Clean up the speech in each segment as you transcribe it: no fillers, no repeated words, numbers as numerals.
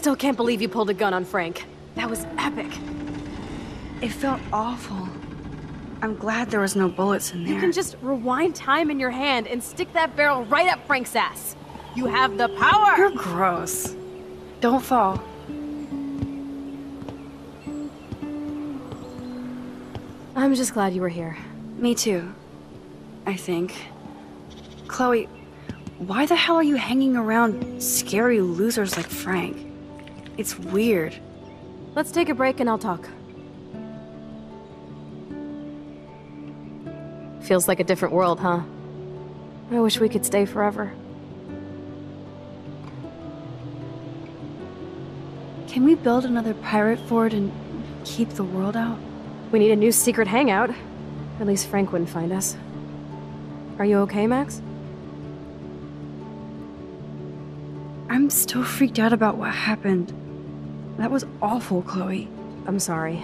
still can't believe you pulled a gun on Frank. That was epic. It felt awful. I'm glad there was no bullets in there. You can just rewind time in your hand and stick that barrel right up Frank's ass. You have the power! You're gross. Don't fall. I'm just glad you were here. Me too, I think. Chloe, why the hell are you hanging around scary losers like Frank? It's weird. Let's take a break and I'll talk. Feels like a different world, huh? I wish we could stay forever. Can we build another pirate fort and keep the world out? We need a new secret hangout. At least Frank wouldn't find us. Are you okay, Max? I'm still freaked out about what happened. That was awful, Chloe. I'm sorry.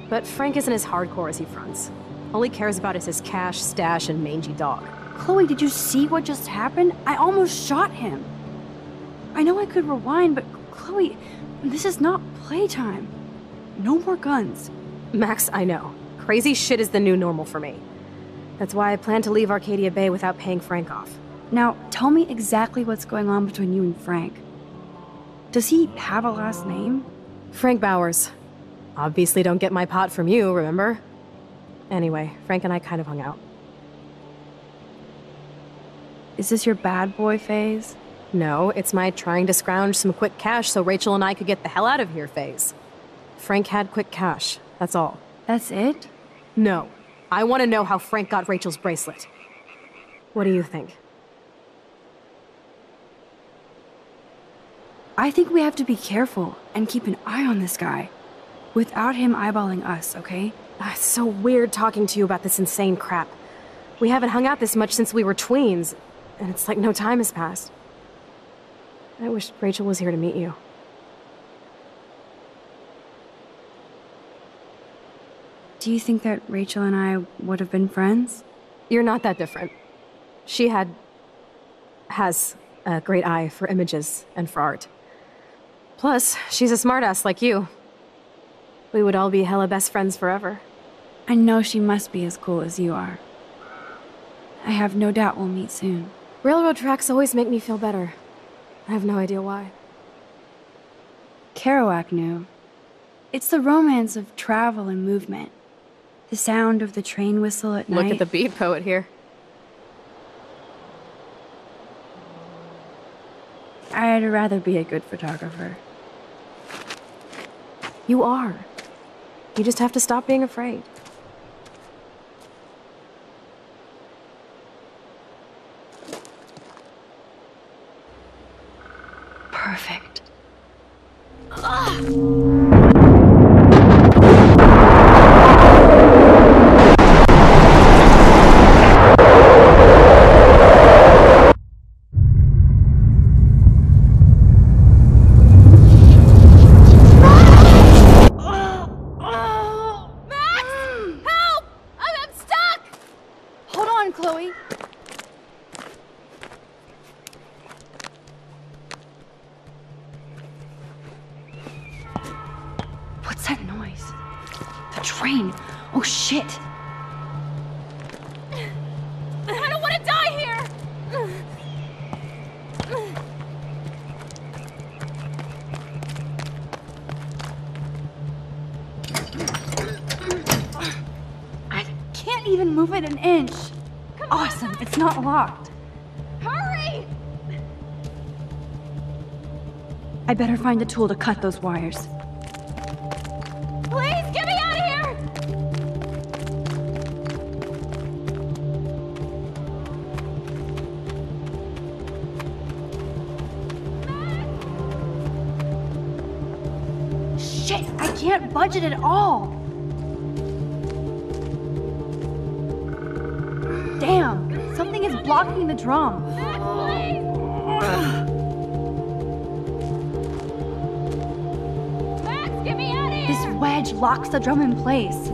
But Frank isn't as hardcore as he fronts. All he cares about is his cash, stash, and mangy dog. Chloe, did you see what just happened? I almost shot him. I know I could rewind, but Chloe, this is not playtime. No more guns. Max, I know. Crazy shit is the new normal for me. That's why I plan to leave Arcadia Bay without paying Frank off. Now, tell me exactly what's going on between you and Frank. Does he have a last name? Frank Bowers. Obviously don't get my pot from you, remember? Anyway, Frank and I kind of hung out. Is this your bad boy phase? No, it's my trying to scrounge some quick cash so Rachel and I could get the hell out of here phase. Frank had quick cash, that's all. That's it? No. I want to know how Frank got Rachel's bracelet. What do you think? I think we have to be careful and keep an eye on this guy. Without him eyeballing us, okay? It's so weird talking to you about this insane crap. We haven't hung out this much since we were tweens, and it's like no time has passed. I wish Rachel was here to meet you. Do you think that Rachel and I would have been friends? You're not that different. She has a great eye for images and for art. Plus, she's a smartass like you. We would all be hella best friends forever. I know she must be as cool as you are. I have no doubt we'll meet soon. Railroad tracks always make me feel better. I have no idea why. Kerouac knew. It's the romance of travel and movement. The sound of the train whistle at night. Look at the beat poet here. I'd rather be a good photographer. You are. You just have to stop being afraid. Perfect. Chloe. What's that noise? The train. Oh shit. I don't want to die here. I can't even move it an inch. Awesome, it's not locked. Hurry! I better find a tool to cut those wires. Please, get me out of here! Shit, I can't budge it at all. Damn, something is blocking the drum. Max, get me out of here! This wedge locks the drum in place.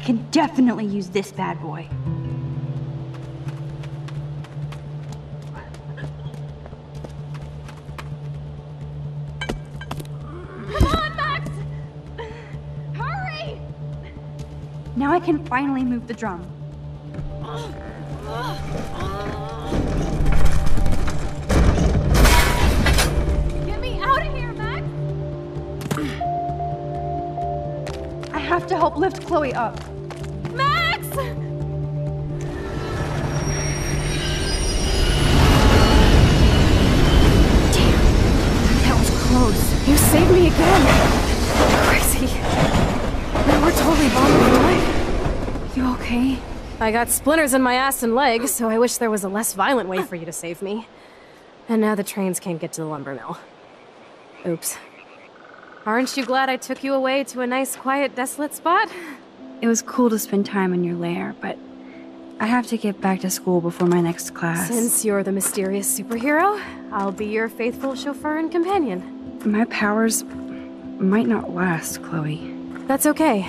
can definitely use this bad boy. Come on, Max! Hurry! Now I can finally move the drum. Get me out of here, Max! I have to help lift Chloe up. Max! That was close. You saved me again! Crazy. We were totally bombed for life. You okay? I got splinters in my ass and legs, so I wish there was a less violent way for you to save me. And now the trains can't get to the lumber mill. Oops. Aren't you glad I took you away to a nice, quiet, desolate spot? It was cool to spend time in your lair, but I have to get back to school before my next class. Since you're the mysterious superhero, I'll be your faithful chauffeur and companion. My powers might not last, Chloe. That's okay.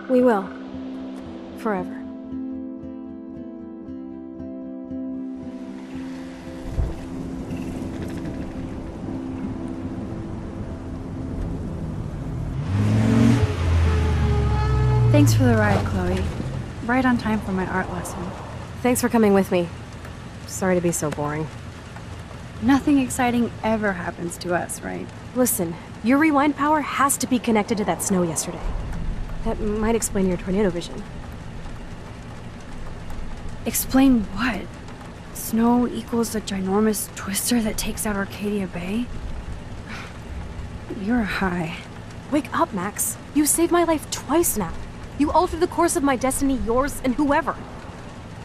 We will. Forever. Thanks for the ride, Chloe. Right on time for my art lesson. Thanks for coming with me. Sorry to be so boring. Nothing exciting ever happens to us, right? Listen, your rewind power has to be connected to that snow yesterday. That might explain your tornado vision. Explain what? Snow equals a ginormous twister that takes out Arcadia Bay? You're high. Wake up, Max. You saved my life twice now. You altered the course of my destiny, yours, and whoever.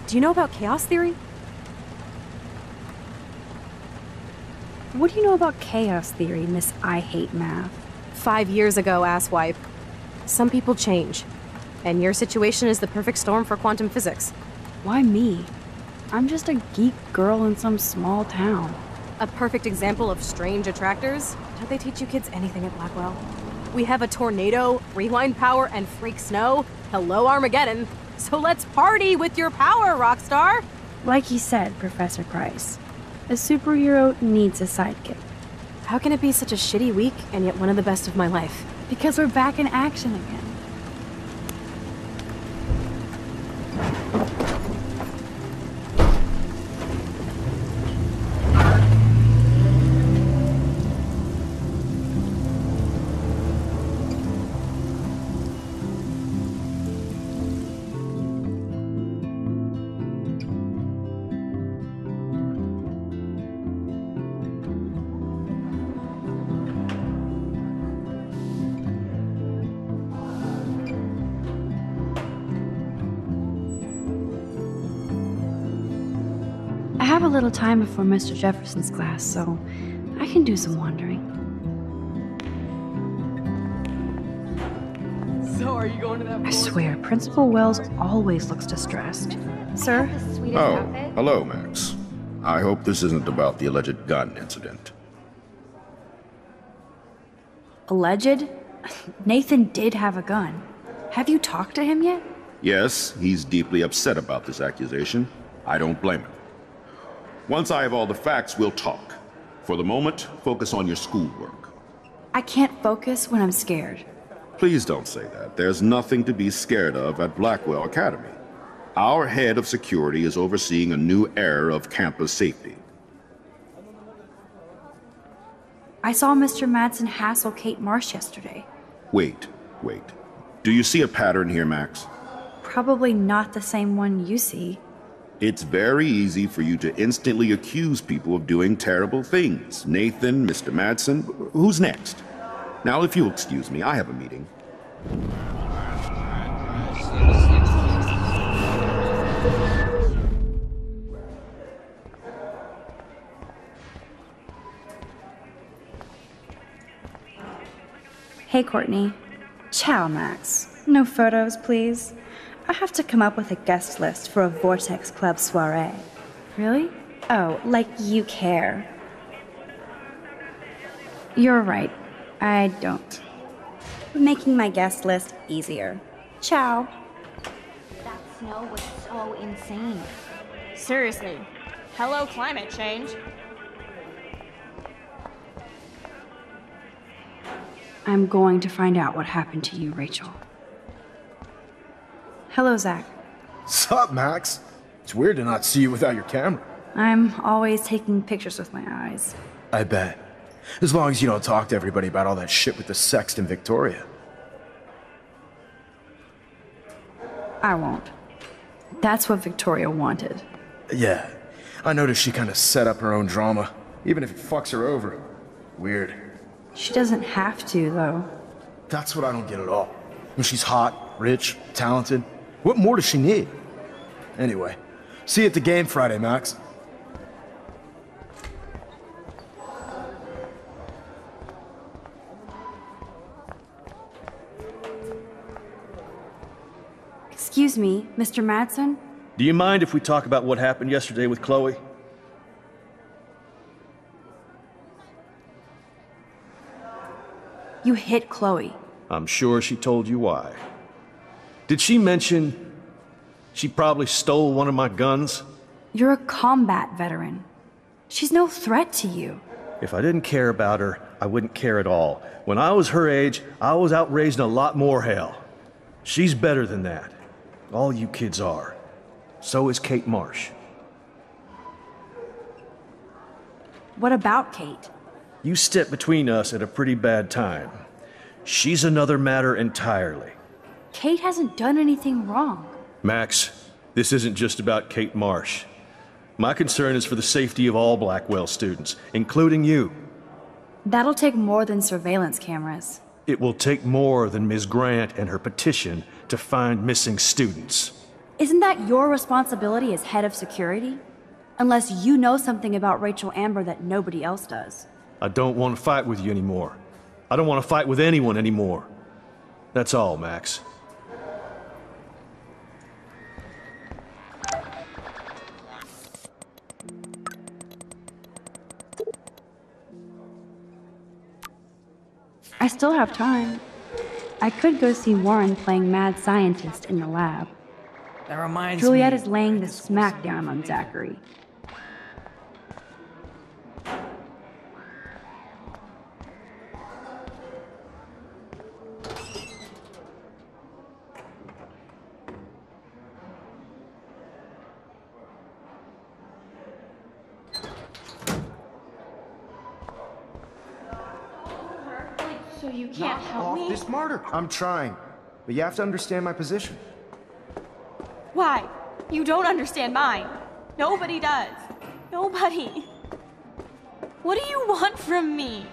Do you know about chaos theory? What do you know about chaos theory, Miss I Hate Math? 5 years ago, asswipe. Some people change. And your situation is the perfect storm for quantum physics. Why me? I'm just a geek girl in some small town. A perfect example of strange attractors? Don't they teach you kids anything at Blackwell? We have a tornado, rewind power, and freak snow. Hello, Armageddon. So let's party with your power, Rockstar! Like you said, Professor Price, a superhero needs a sidekick. How can it be such a shitty week and yet one of the best of my life? Because we're back in action again. I have a little time before Mr. Jefferson's class, so I can do some wandering. So are you going to that I swear, Principal Wells always looks distressed. Sir? Oh, hello, Max. I hope this isn't about the alleged gun incident. Alleged? Nathan did have a gun. Have you talked to him yet? Yes, he's deeply upset about this accusation. I don't blame him. Once I have all the facts, we'll talk. For the moment, focus on your schoolwork. I can't focus when I'm scared. Please don't say that. There's nothing to be scared of at Blackwell Academy. Our head of security is overseeing a new era of campus safety. I saw Mr. Madsen hassle Kate Marsh yesterday. Wait. Do you see a pattern here, Max? Probably not the same one you see. It's very easy for you to instantly accuse people of doing terrible things. Nathan, Mr. Madsen, who's next? Now, if you'll excuse me, I have a meeting. Hey, Courtney. Ciao, Max. No photos, please. I have to come up with a guest list for a Vortex Club soiree. Really? Oh, like you care. You're right. I don't. Making my guest list easier. Ciao. snow was so insane. Seriously. Hello, climate change. I'm going to find out what happened to you, Rachel. Hello, Zach. Sup, Max? It's weird to not see you without your camera. I'm always taking pictures with my eyes. I bet. As long as you don't talk to everybody about all that shit with the sext in Victoria. I won't. That's what Victoria wanted. Yeah, I noticed she kind of set up her own drama, even if it fucks her over. Weird. She doesn't have to, though. That's what I don't get at all. When she's hot, rich, talented, what more does she need? Anyway, see you at the game Friday, Max. Excuse me, Mr. Madsen? Do you mind if we talk about what happened yesterday with Chloe? You hit Chloe. I'm sure she told you why. Did she mention she probably stole one of my guns? You're a combat veteran. She's no threat to you. If I didn't care about her, I wouldn't care at all. When I was her age, I was out raising a lot more hell. She's better than that. All you kids are. So is Kate Marsh. What about Kate? You stepped between us at a pretty bad time. She's another matter entirely. Kate hasn't done anything wrong. Max, this isn't just about Kate Marsh. My concern is for the safety of all Blackwell students, including you. That'll take more than surveillance cameras. It will take more than Ms. Grant and her petition to find missing students. Isn't that your responsibility as head of security? Unless you know something about Rachel Amber that nobody else does. I don't want to fight with you anymore. I don't want to fight with anyone anymore. That's all, Max. I still have time. I could go see Warren playing mad scientist in the lab. That reminds Juliet me. is laying the smackdown on Zachary. So you can't help me? This martyr. I'm trying, but you have to understand my position. Why? You don't understand mine. Nobody does. Nobody. What do you want from me?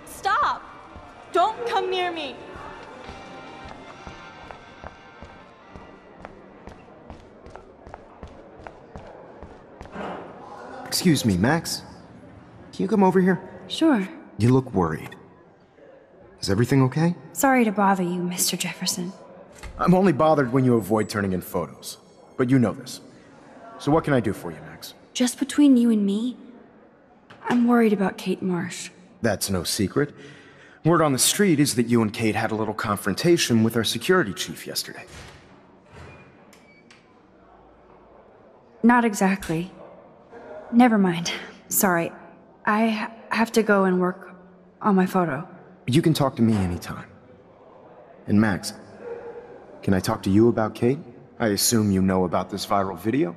Stop! Don't come near me! Excuse me, Max. Can you come over here? Sure. You look worried. Is everything okay? Sorry to bother you, Mr. Jefferson. I'm only bothered when you avoid turning in photos. But you know this. So what can I do for you, Max? Just between you and me, I'm worried about Kate Marsh. That's no secret. Word on the street is that you and Kate had a little confrontation with our security chief yesterday. Not exactly. Never mind. Sorry. I have to go and work on my photo. You can talk to me anytime. And Max, can I talk to you about Kate? I assume you know about this viral video?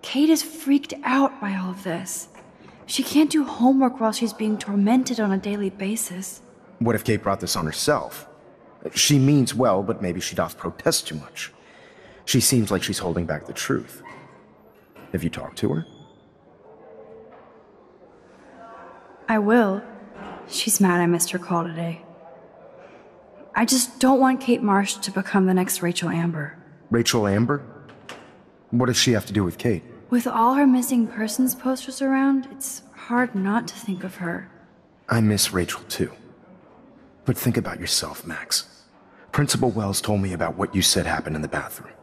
Kate is freaked out by all of this. She can't do homework while she's being tormented on a daily basis. What if Kate brought this on herself? She means well, but maybe she doth protest too much. She seems like she's holding back the truth. Have you talked to her? I will. She's mad I missed her call today. I just don't want Kate Marsh to become the next Rachel Amber. Rachel Amber? What does she have to do with Kate? With all her missing persons posters around, it's hard not to think of her. I miss Rachel too. But think about yourself, Max. Principal Wells told me about what you said happened in the bathroom.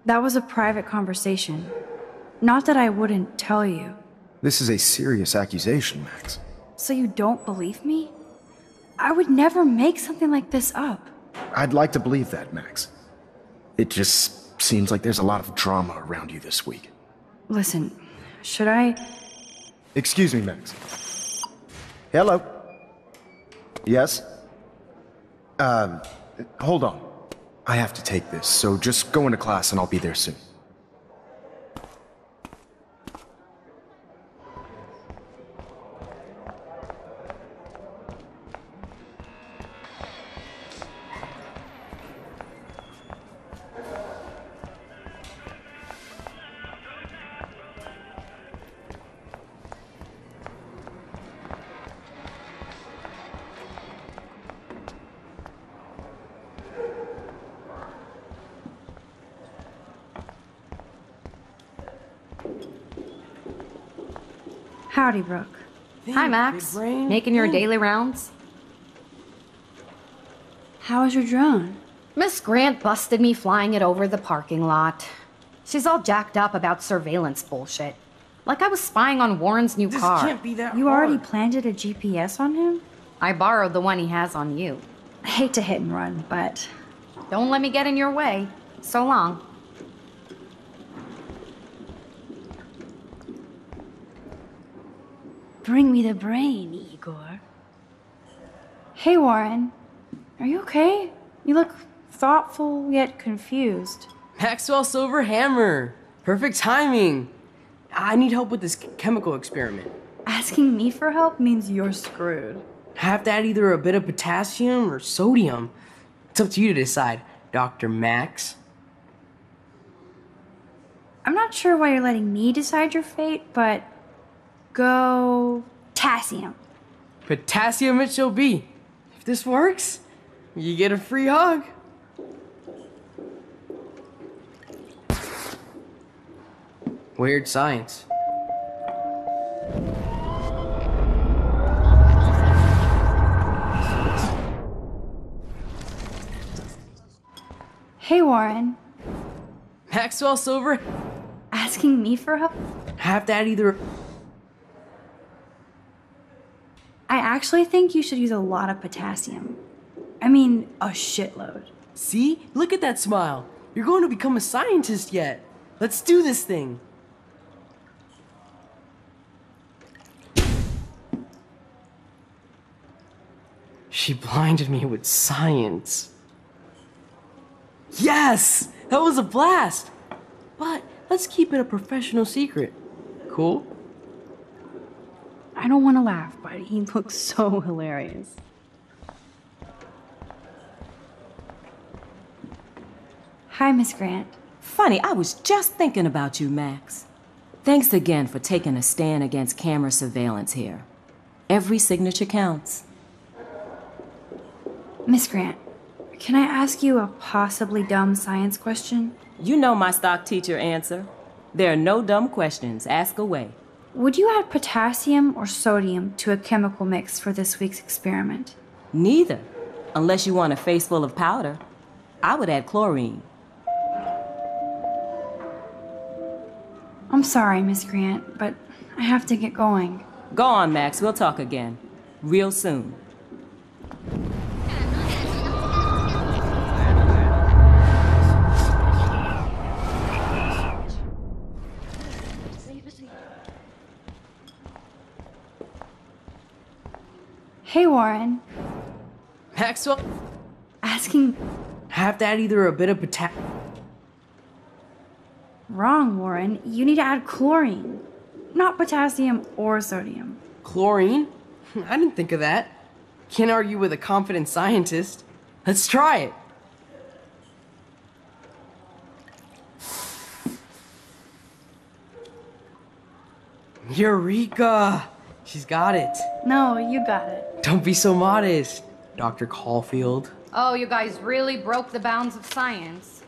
That was a private conversation. Not that I wouldn't tell you. This is a serious accusation, Max. So you don't believe me? I would never make something like this up. I'd like to believe that, Max. It just seems like there's a lot of drama around you this week. Listen, should I... Excuse me, Max. Hello? Yes? Hold on. I have to take this, so just go into class and I'll be there soon. Howdy, Brooke. Hi, Max. Making your daily rounds? How was your drone? Miss Grant busted me flying it over the parking lot. She's all jacked up about surveillance bullshit. Like I was spying on Warren's new car. This can't be that You hard. already planted a GPS on him? I borrowed the one he has on you. I hate to hit and run, but... Don't let me get in your way. So long. Bring me the brain, Igor. Hey, Warren. Are you okay? You look thoughtful yet confused. Maxwell Silver Hammer. Perfect timing. I need help with this chemical experiment. Asking me for help means you're screwed. I have to add either a bit of potassium or sodium. It's up to you to decide, Dr. Max. I'm not sure why you're letting me decide your fate, but... go... potassium. Potassium it shall be. If this works, you get a free hug. Weird science. Hey, Warren. Maxwell Silver, Asking me for help? I have to add either... I actually think you should use a lot of potassium. I mean, a shitload. See? Look at that smile. You're going to become a scientist yet. Let's do this thing. She blinded me with science. Yes! That was a blast! But let's keep it a professional secret. Cool? I don't want to laugh, but he looks so hilarious. Hi, Miss Grant. Funny, I was just thinking about you, Max. Thanks again for taking a stand against camera surveillance here. Every signature counts. Miss Grant, can I ask you a possibly dumb science question? You know my stock teacher answer. There are no dumb questions. Ask away. Would you add potassium or sodium to a chemical mix for this week's experiment? Neither. Unless you want a face full of powder. I would add chlorine. I'm sorry, Miss Grant, but I have to get going. Go on, Max. We'll talk again. Real soon. Hey, Warren. Maxwell, Asking... I have to add either a bit of potassium... Wrong, Warren. You need to add chlorine. Not potassium or sodium. Chlorine? I didn't think of that. Can't argue with a confident scientist. Let's try it. Eureka! She's got it. No, you got it. Don't be so modest, Dr. Caulfield. Oh, you guys really broke the bounds of science.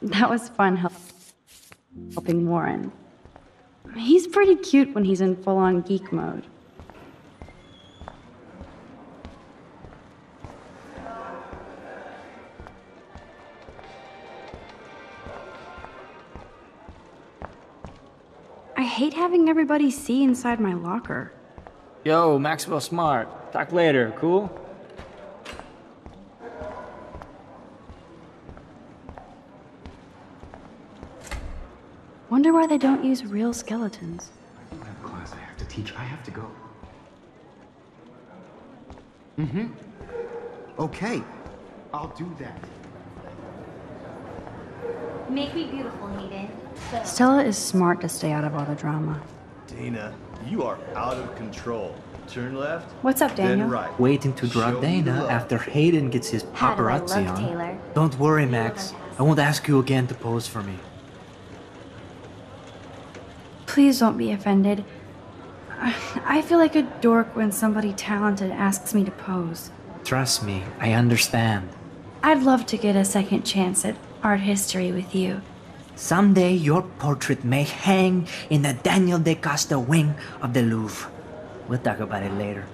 That was fun helping Warren. He's pretty cute when he's in full-on geek mode. hate having everybody see inside my locker. Yo, Maxwell Smart. Talk later, cool? Wonder why they don't use real skeletons. I have class I have to teach. I have to go. Okay. I'll do that. Make me beautiful, Hayden. Stella is smart to stay out of all the drama. Dana, you are out of control. Turn left. What's up, Daniel? Then right. Waiting to drop Show me the Dana love. after Hayden gets his How do I paparazzi look, on. Taylor? Don't worry, Max. I won't ask you again to pose for me. Please don't be offended. I feel like a dork when somebody talented asks me to pose. Trust me, I understand. I'd love to get a second chance at art history with you. Someday your portrait may hang in the Daniel de Costa wing of the Louvre. We'll talk about it later.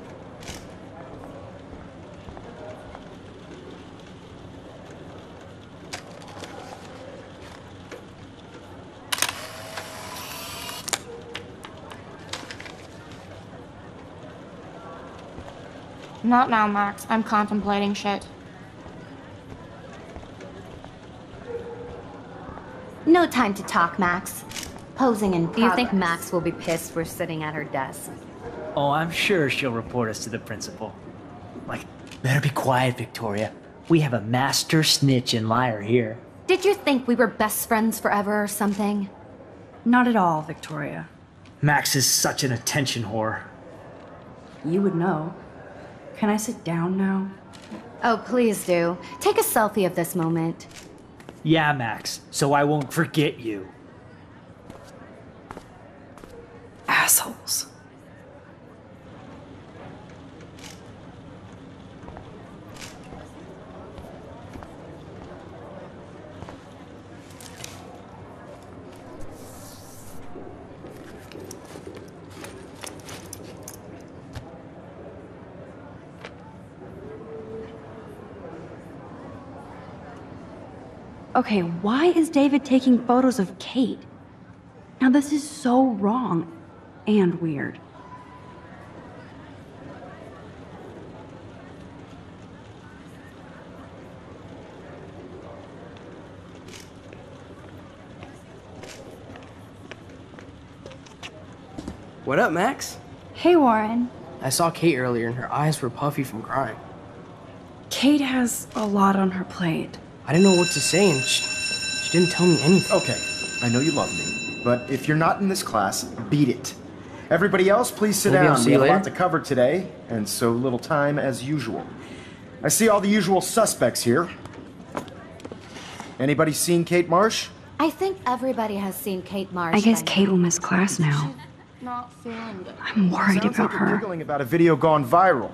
Not now, Max. I'm contemplating shit. No time to talk, Max. Posing in Do you think progress. Max will be pissed we're sitting at her desk? Oh, I'm sure she'll report us to the principal. Like, better be quiet, Victoria. We have a master snitch and liar here. Did you think we were best friends forever or something? Not at all, Victoria. Max is such an attention whore. You would know. Can I sit down now? Oh, please do. Take a selfie of this moment. Yeah, Max, so I won't forget you. Assholes. Okay, why is David taking photos of Kate? Now this is so wrong and weird. What up, Max? Hey, Warren. I saw Kate earlier and her eyes were puffy from crying. Kate has a lot on her plate. I didn't know what to say and she didn't tell me anything. Okay, I know you love me, but if you're not in this class, beat it. Everybody else, please sit Maybe I'll down. see We have you a lot later. to cover today, and so little time as usual. I see all the usual suspects here. Anybody seen Kate Marsh? I think everybody has seen Kate Marsh. I guess by Kate now. will miss class now. Not feeling good. I'm worried Sounds about like you're her. giggling about a video gone viral.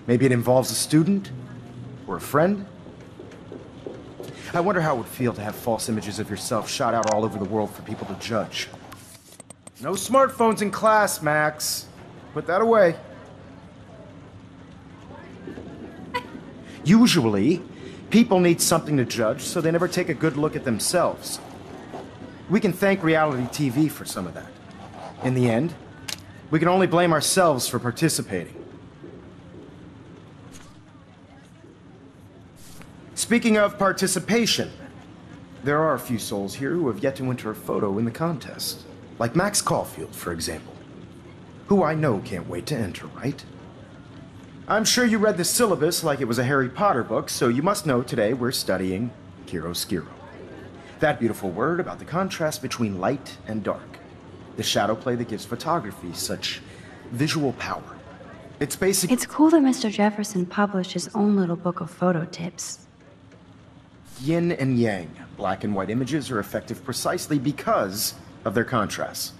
Maybe it involves a student? Or a friend? I wonder how it would feel to have false images of yourself shot out all over the world for people to judge. No smartphones in class, Max. Put that away. Usually, people need something to judge, so they never take a good look at themselves. We can thank reality TV for some of that. In the end, we can only blame ourselves for participating. Speaking of participation, there are a few souls here who have yet to enter a photo in the contest. Like Max Caulfield, for example. Who I know can't wait to enter, right? I'm sure you read the syllabus like it was a Harry Potter book, so you must know today we're studying chiaroscuro. That beautiful word about the contrast between light and dark. The shadow play that gives photography such visual power. It's basic. It's cool that Mr. Jefferson published his own little book of photo tips. Yin and yang. Black and white images are effective precisely because of their contrasts.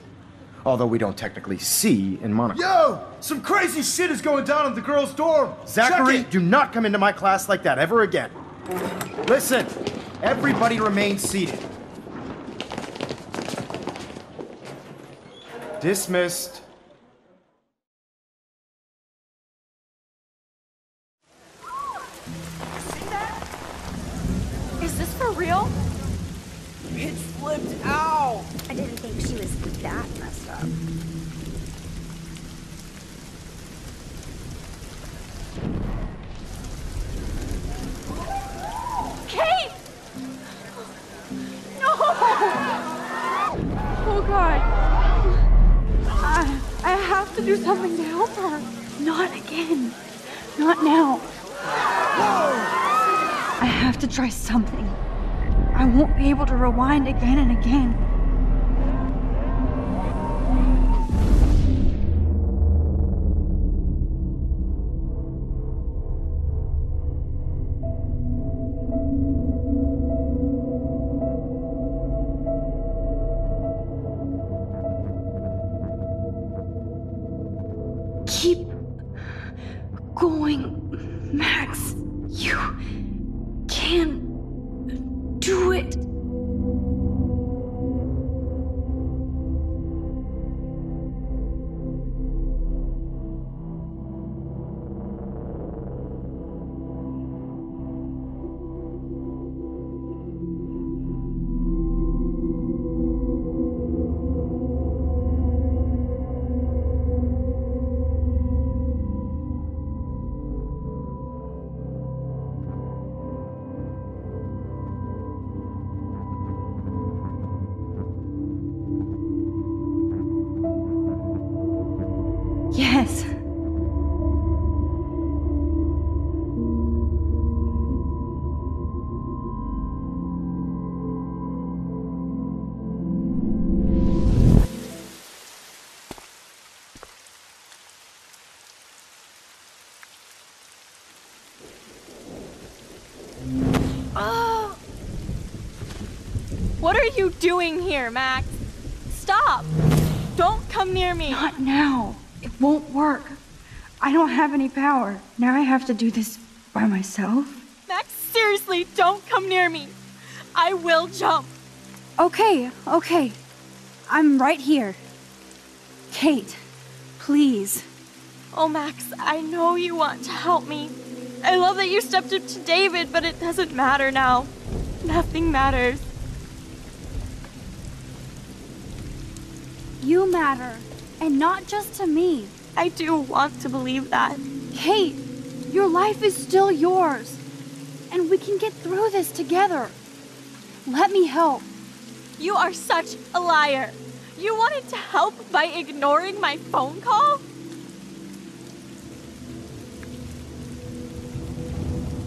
Although we don't technically see in monochrome. Yo! Some crazy shit is going down in the girls' dorm! Zachary, Check it! do not come into my class like that ever again. Listen, everybody remain seated. Dismissed. Is this for real? pitch flipped out! I didn't think she was that messed up. Kate! No! Oh God. I have to do something to help her. Not again. Not now. I have to try something. I won't be able to rewind again and again. Keep going, Max. You can do it. Yes. Oh! What are you doing here, Max? Stop! Don't come near me! Not now. It won't work. I don't have any power. Now I have to do this by myself. Max, seriously, don't come near me. I will jump. Okay. I'm right here. Kate, please. Oh, Max, I know you want to help me. I love that you stepped up to David, but it doesn't matter now. Nothing matters. You matter, and not just to me. I do want to believe that. Kate, your life is still yours, and we can get through this together. Let me help. You are such a liar. You wanted to help by ignoring my phone call?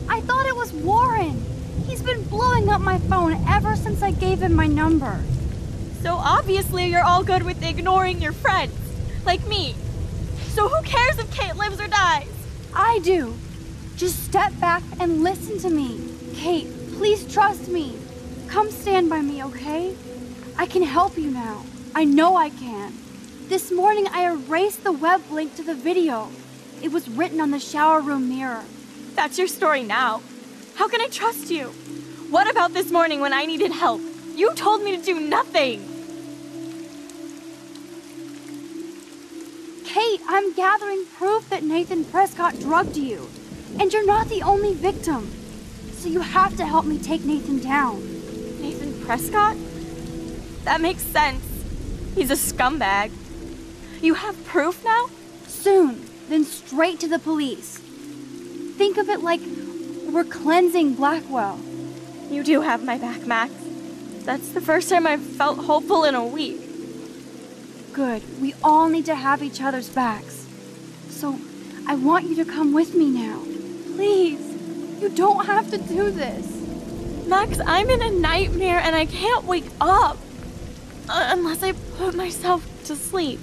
I thought it was Warren. He's been blowing up my phone ever since I gave him my number. So obviously you're all good with ignoring your friends, like me. So who cares if Kate lives or dies? I do. Just step back and listen to me. Kate, please trust me. Come stand by me, okay? I can help you now. I know I can. This morning I erased the web link to the video. It was written on the shower room mirror. That's your story now. How can I trust you? What about this morning when I needed help? You told me to do nothing. Kate, I'm gathering proof that Nathan Prescott drugged you. And you're not the only victim. So you have to help me take Nathan down. Nathan Prescott? That makes sense. He's a scumbag. You have proof now? Soon, then straight to the police. Think of it like we're cleansing Blackwell. You do have my back, Max. That's the first time I've felt hopeful in a week. Good. We all need to have each other's backs. So, I want you to come with me now. Please. You don't have to do this. Max, I'm in a nightmare and I can't wake up. Unless I put myself to sleep.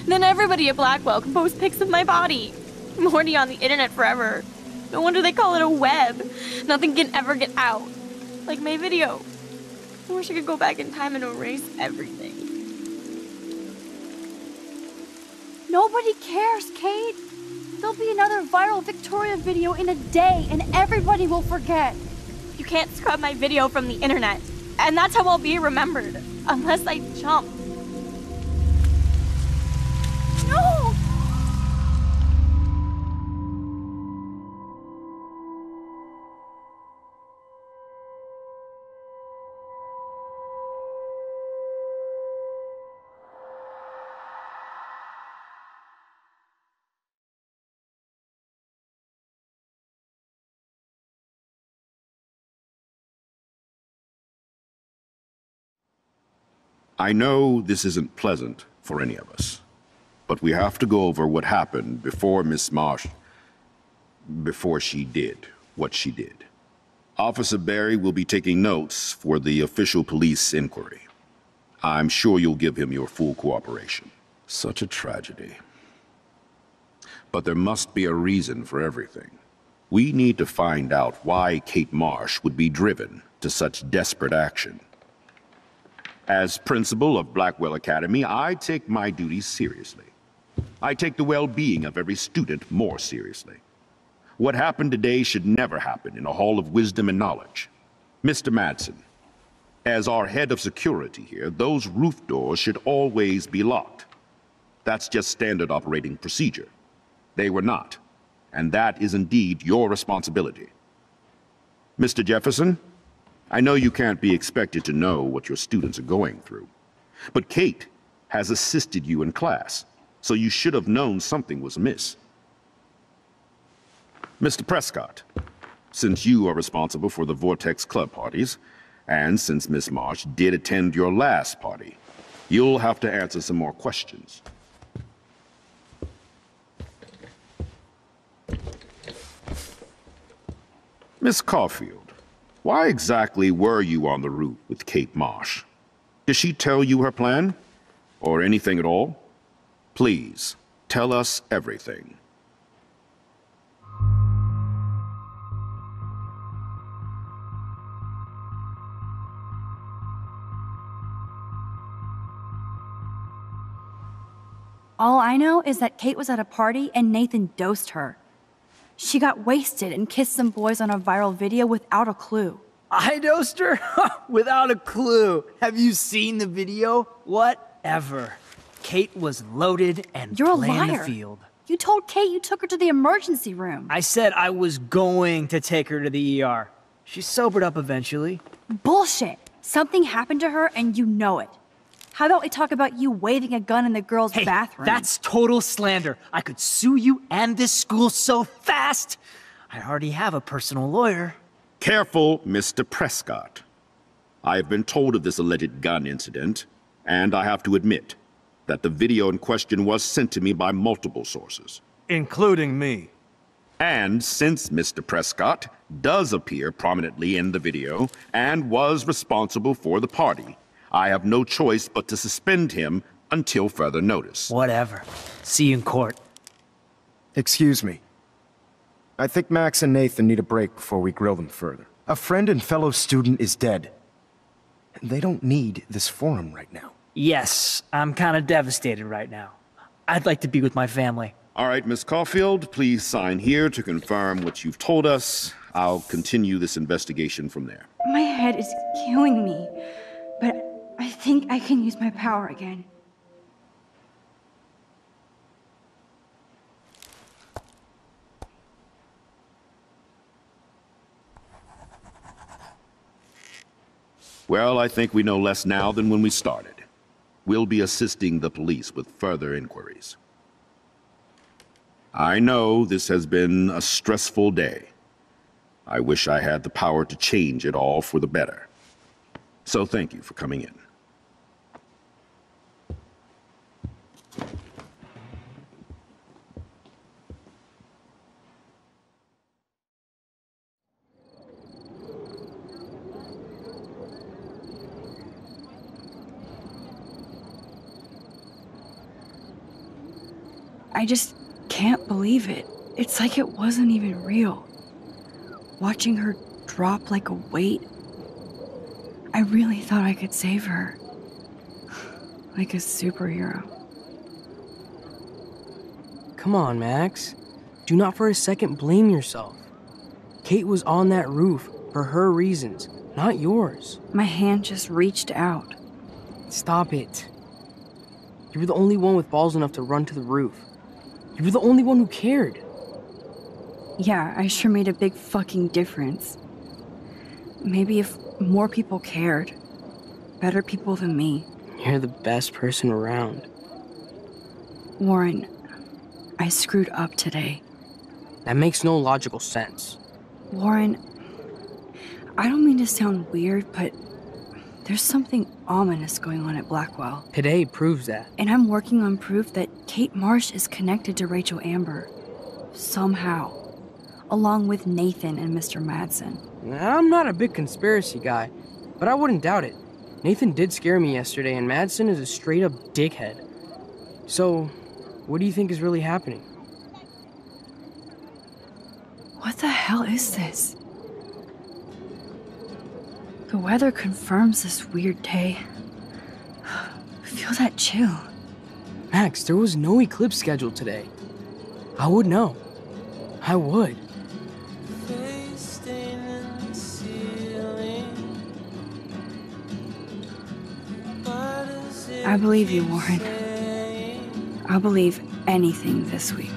Then everybody at Blackwell can post pics of my body. I'm already on the internet forever. No wonder they call it a web. Nothing can ever get out. Like my video. I wish I could go back in time and erase everything. Nobody cares, Kate. There'll be another viral Victoria video in a day and everybody will forget. You can't scrub my video from the internet. And that's how I'll be remembered. Unless I jump. No! I know this isn't pleasant for any of us, but we have to go over what happened before Miss Marsh... before she did what she did. Officer Barry will be taking notes for the official police inquiry. I'm sure you'll give him your full cooperation. Such a tragedy. But there must be a reason for everything. We need to find out why Kate Marsh would be driven to such desperate action. As principal of Blackwell Academy, I take my duties seriously. I take the well-being of every student more seriously. What happened today should never happen in a hall of wisdom and knowledge. Mr. Madsen, as our head of security here, those roof doors should always be locked. That's just standard operating procedure. They were not, and that is indeed your responsibility. Mr. Jefferson, I know you can't be expected to know what your students are going through, but Kate has assisted you in class, so you should have known something was amiss. Mr. Prescott, since you are responsible for the Vortex Club parties, and since Miss Marsh did attend your last party, you'll have to answer some more questions. Miss Caulfield, why exactly were you on the roof with Kate Marsh? Did she tell you her plan? Or anything at all? Please, tell us everything. All I know is that Kate was at a party and Nathan dosed her. She got wasted and kissed some boys on a viral video without a clue. I dosed her? Without a clue. Have you seen the video? Whatever. Kate was loaded and You're a playing liar. the field. You told Kate you took her to the emergency room. I said I was going to take her to the ER. She sobered up eventually. Bullshit. Something happened to her and you know it. How about we talk about you waving a gun in the girls' bathroom? That's total slander. I could sue you and this school so fast. I already have a personal lawyer. Careful, Mr. Prescott. I have been told of this alleged gun incident, and I have to admit that the video in question was sent to me by multiple sources. Including me. And since Mr. Prescott does appear prominently in the video and was responsible for the party, I have no choice but to suspend him until further notice. Whatever. See you in court. Excuse me. I think Max and Nathan need a break before we grill them further. A friend and fellow student is dead. They don't need this forum right now. Yes, I'm kind of devastated right now. I'd like to be with my family. All right, Miss Caulfield, please sign here to confirm what you've told us. I'll continue this investigation from there. My head is killing me, but I think I can use my power again. Well, I think we know less now than when we started. We'll be assisting the police with further inquiries. I know this has been a stressful day. I wish I had the power to change it all for the better. So thank you for coming in. I just can't believe it. It's like it wasn't even real. Watching her drop like a weight, I really thought I could save her. Like a superhero. Come on, Max. Do not for a second blame yourself. Kate was on that roof for her reasons, not yours. My hand just reached out. Stop it. You were the only one with balls enough to run to the roof. You were the only one who cared. Yeah, I sure made a big fucking difference. Maybe if more people cared, better people than me. You're the best person around. Warren, I screwed up today. That makes no logical sense. Warren, I don't mean to sound weird, but there's something ominous going on at Blackwell. Today proves that. And I'm working on proof that Kate Marsh is connected to Rachel Amber. Somehow. Along with Nathan and Mr. Madsen. I'm not a big conspiracy guy, but I wouldn't doubt it. Nathan did scare me yesterday, and Madsen is a straight-up dickhead. So, what do you think is really happening? What the hell is this? The weather confirms this weird day. Feel that chill. Max, there was no eclipse scheduled today. I would know. I would. I believe you, Warren. I'll believe anything this week.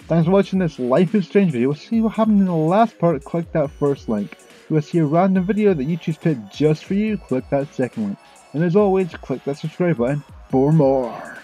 Thanks for watching this Life is Strange video. We'll see what happened in the last part. Click that first link. You will see a random video that YouTube's picked just for you. Click that second link. And as always, click that subscribe button for more.